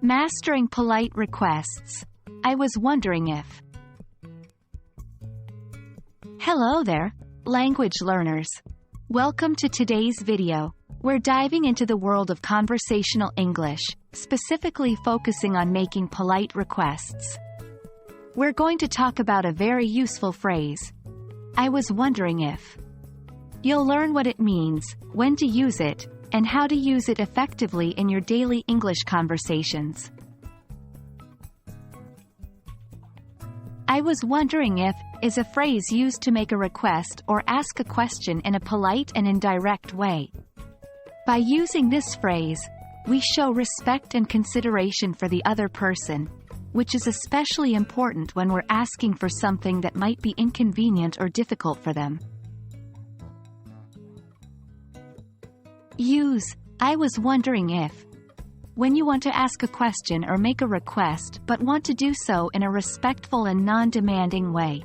Mastering polite requests. I was wondering if. Hello there, language learners. Welcome to today's video. We're diving into the world of conversational English, specifically focusing on making polite requests. We're going to talk about a very useful phrase. I was wondering if. You'll learn what it means, when to use it, and how to use it effectively in your daily English conversations. I was wondering if is a phrase used to make a request or ask a question in a polite and indirect way. By using this phrase, we show respect and consideration for the other person, which is especially important when we're asking for something that might be inconvenient or difficult for them. Use I was wondering if when you want to ask a question or make a request but want to do so in a respectful and non-demanding way.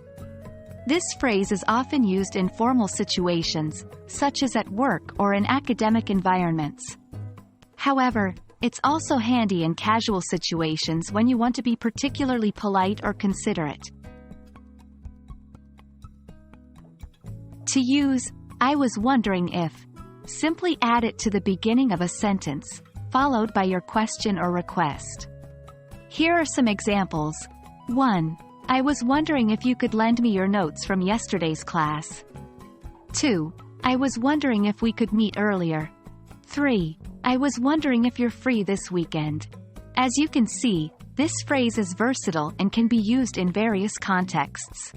This phrase is often used in formal situations, such as at work or in academic environments. However, it's also handy in casual situations when you want to be particularly polite or considerate. To use I was wondering if, simply add it to the beginning of a sentence, followed by your question or request. Here are some examples. 1. I was wondering if you could lend me your notes from yesterday's class. 2. I was wondering if we could meet earlier. 3. I was wondering if you're free this weekend. As you can see, this phrase is versatile and can be used in various contexts.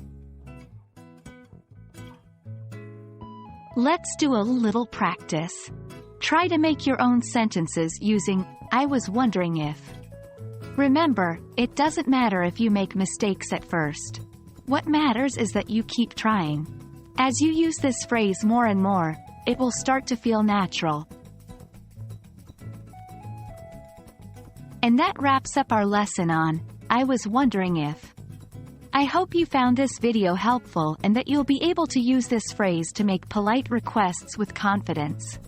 Let's do a little practice. Try to make your own sentences using I was wondering if. Remember, it doesn't matter if you make mistakes at first. What matters is that you keep trying. As you use this phrase more and more, it will start to feel natural. And that wraps up our lesson on I was wondering if. I hope you found this video helpful and that you'll be able to use this phrase to make polite requests with confidence.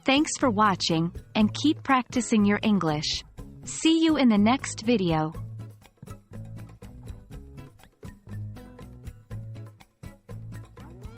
Thanks for watching, and keep practicing your English. See you in the next video.